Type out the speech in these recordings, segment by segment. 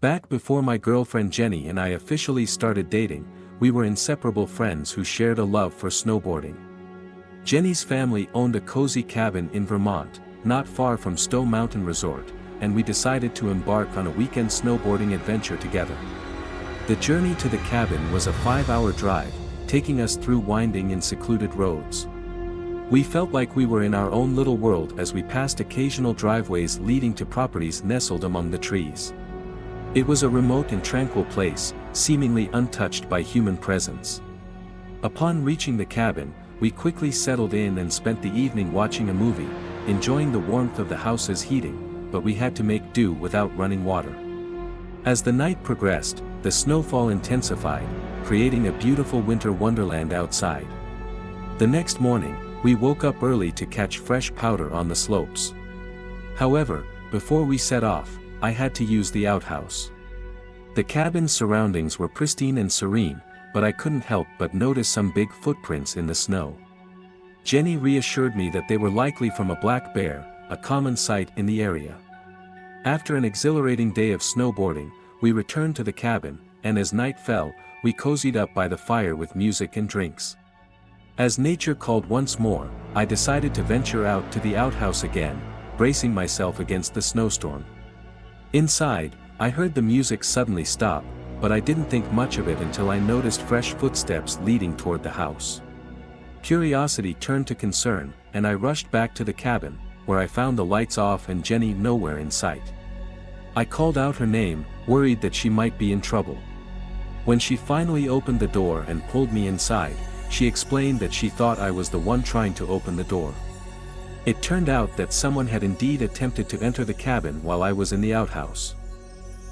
Back before my girlfriend Jenny and I officially started dating, we were inseparable friends who shared a love for snowboarding. Jenny's family owned a cozy cabin in Vermont, not far from Stowe Mountain Resort, and we decided to embark on a weekend snowboarding adventure together. The journey to the cabin was a 5-hour drive, taking us through winding and secluded roads. We felt like we were in our own little world as we passed occasional driveways leading to properties nestled among the trees. It was a remote and tranquil place, seemingly untouched by human presence. Upon reaching the cabin, we quickly settled in and spent the evening watching a movie, enjoying the warmth of the house's heating, but we had to make do without running water. As the night progressed, the snowfall intensified, creating a beautiful winter wonderland outside. The next morning, we woke up early to catch fresh powder on the slopes. However, before we set off, I had to use the outhouse. The cabin's surroundings were pristine and serene, but I couldn't help but notice some big footprints in the snow. Jenny reassured me that they were likely from a black bear, a common sight in the area. After an exhilarating day of snowboarding, we returned to the cabin, and as night fell, we cozied up by the fire with music and drinks. As nature called once more, I decided to venture out to the outhouse again, bracing myself against the snowstorm. Inside, I heard the music suddenly stop, but I didn't think much of it until I noticed fresh footsteps leading toward the house. Curiosity turned to concern, and I rushed back to the cabin, where I found the lights off and Jenny nowhere in sight. I called out her name, worried that she might be in trouble. When she finally opened the door and pulled me inside, she explained that she thought I was the one trying to open the door. It turned out that someone had indeed attempted to enter the cabin while I was in the outhouse.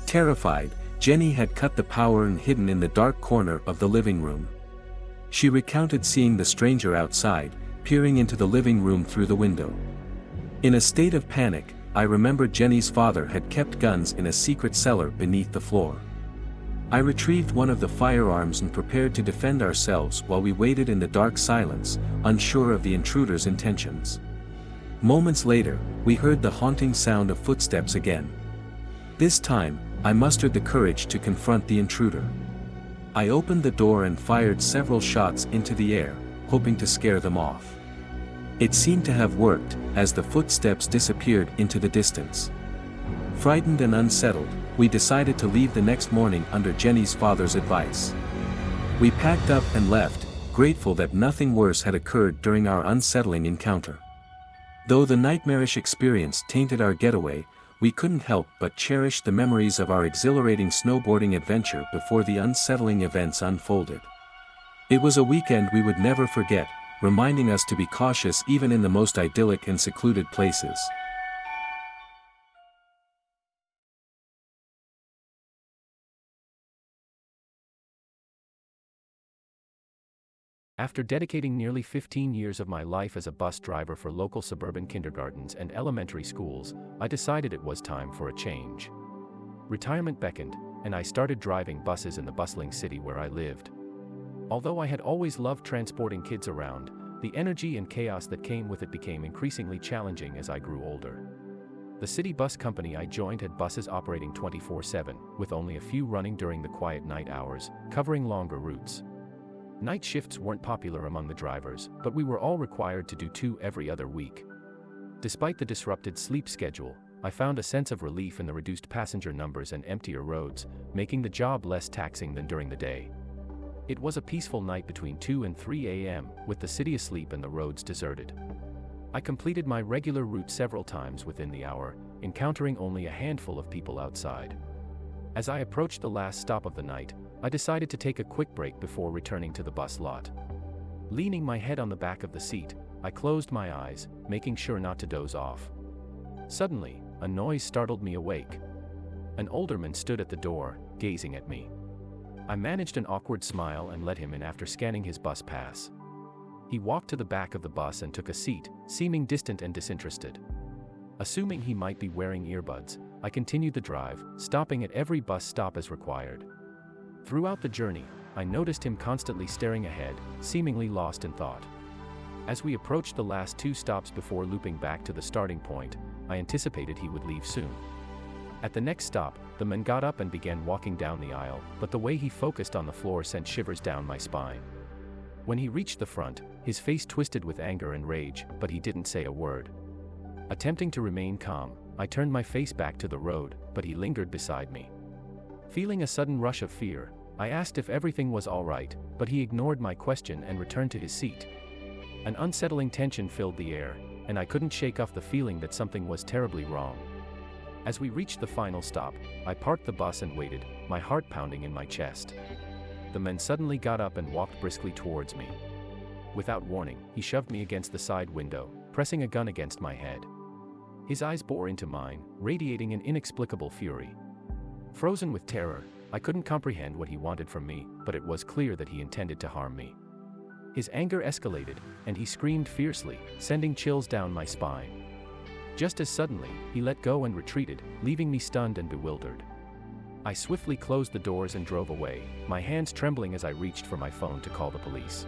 Terrified, Jenny had cut the power and hidden in the dark corner of the living room. She recounted seeing the stranger outside, peering into the living room through the window. In a state of panic, I remembered Jenny's father had kept guns in a secret cellar beneath the floor. I retrieved one of the firearms and prepared to defend ourselves while we waited in the dark silence, unsure of the intruder's intentions. Moments later, we heard the haunting sound of footsteps again. This time, I mustered the courage to confront the intruder. I opened the door and fired several shots into the air, hoping to scare them off. It seemed to have worked, as the footsteps disappeared into the distance. Frightened and unsettled, we decided to leave the next morning under Jenny's father's advice. We packed up and left, grateful that nothing worse had occurred during our unsettling encounter. Though the nightmarish experience tainted our getaway, we couldn't help but cherish the memories of our exhilarating snowboarding adventure before the unsettling events unfolded. It was a weekend we would never forget, reminding us to be cautious even in the most idyllic and secluded places. After dedicating nearly 15 years of my life as a bus driver for local suburban kindergartens and elementary schools, I decided it was time for a change. Retirement beckoned, and I started driving buses in the bustling city where I lived. Although I had always loved transporting kids around, the energy and chaos that came with it became increasingly challenging as I grew older. The city bus company I joined had buses operating 24/7, with only a few running during the quiet night hours, covering longer routes. Night shifts weren't popular among the drivers, but we were all required to do 2 every other week. Despite the disrupted sleep schedule, I found a sense of relief in the reduced passenger numbers and emptier roads, making the job less taxing than during the day. It was a peaceful night between 2 and 3 a.m., with the city asleep and the roads deserted. I completed my regular route several times within the hour, encountering only a handful of people outside. As I approached the last stop of the night, I decided to take a quick break before returning to the bus lot. Leaning my head on the back of the seat, I closed my eyes, making sure not to doze off. Suddenly, a noise startled me awake. An olderman stood at the door, gazing at me. I managed an awkward smile and let him in after scanning his bus pass. He walked to the back of the bus and took a seat, seeming distant and disinterested. Assuming he might be wearing earbuds, I continued the drive, stopping at every bus stop as required. Throughout the journey, I noticed him constantly staring ahead, seemingly lost in thought. As we approached the last 2 stops before looping back to the starting point, I anticipated he would leave soon. At the next stop, the man got up and began walking down the aisle, but the way he focused on the floor sent shivers down my spine. When he reached the front, his face twisted with anger and rage, but he didn't say a word. Attempting to remain calm, I turned my face back to the road, but he lingered beside me. Feeling a sudden rush of fear, I asked if everything was all right, but he ignored my question and returned to his seat. An unsettling tension filled the air, and I couldn't shake off the feeling that something was terribly wrong. As we reached the final stop, I parked the bus and waited, my heart pounding in my chest. The man suddenly got up and walked briskly towards me. Without warning, he shoved me against the side window, pressing a gun against my head. His eyes bore into mine, radiating an inexplicable fury. Frozen with terror, I couldn't comprehend what he wanted from me, but it was clear that he intended to harm me. His anger escalated, and he screamed fiercely, sending chills down my spine. Just as suddenly, he let go and retreated, leaving me stunned and bewildered. I swiftly closed the doors and drove away, my hands trembling as I reached for my phone to call the police.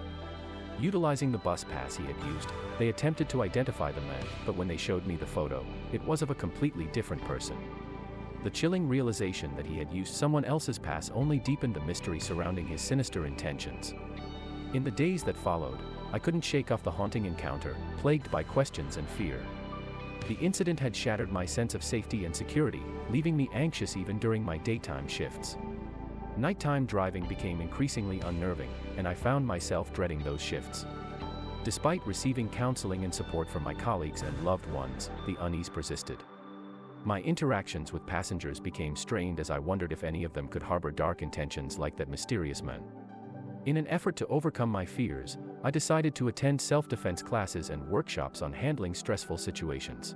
Utilizing the bus pass he had used, they attempted to identify the man, but when they showed me the photo, it was of a completely different person. The chilling realization that he had used someone else's pass only deepened the mystery surrounding his sinister intentions. In the days that followed, I couldn't shake off the haunting encounter, plagued by questions and fear. The incident had shattered my sense of safety and security, leaving me anxious even during my daytime shifts. Nighttime driving became increasingly unnerving, and I found myself dreading those shifts. Despite receiving counseling and support from my colleagues and loved ones, the unease persisted. My interactions with passengers became strained as I wondered if any of them could harbor dark intentions like that mysterious man. In an effort to overcome my fears, I decided to attend self-defense classes and workshops on handling stressful situations.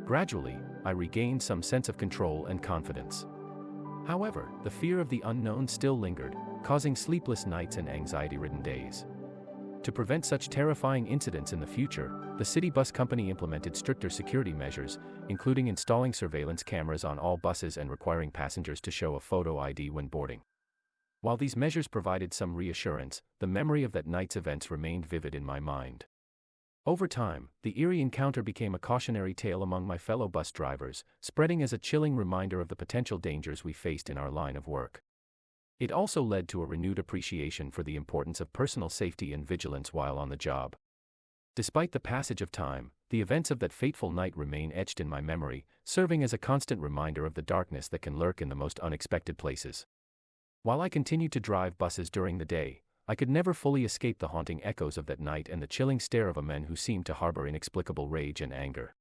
Gradually, I regained some sense of control and confidence. However, the fear of the unknown still lingered, causing sleepless nights and anxiety-ridden days. To prevent such terrifying incidents in the future, the city bus company implemented stricter security measures, including installing surveillance cameras on all buses and requiring passengers to show a photo ID when boarding. While these measures provided some reassurance, the memory of that night's events remained vivid in my mind. Over time, the eerie encounter became a cautionary tale among my fellow bus drivers, spreading as a chilling reminder of the potential dangers we faced in our line of work. It also led to a renewed appreciation for the importance of personal safety and vigilance while on the job. Despite the passage of time, the events of that fateful night remain etched in my memory, serving as a constant reminder of the darkness that can lurk in the most unexpected places. While I continued to drive buses during the day, I could never fully escape the haunting echoes of that night and the chilling stare of a man who seemed to harbor inexplicable rage and anger.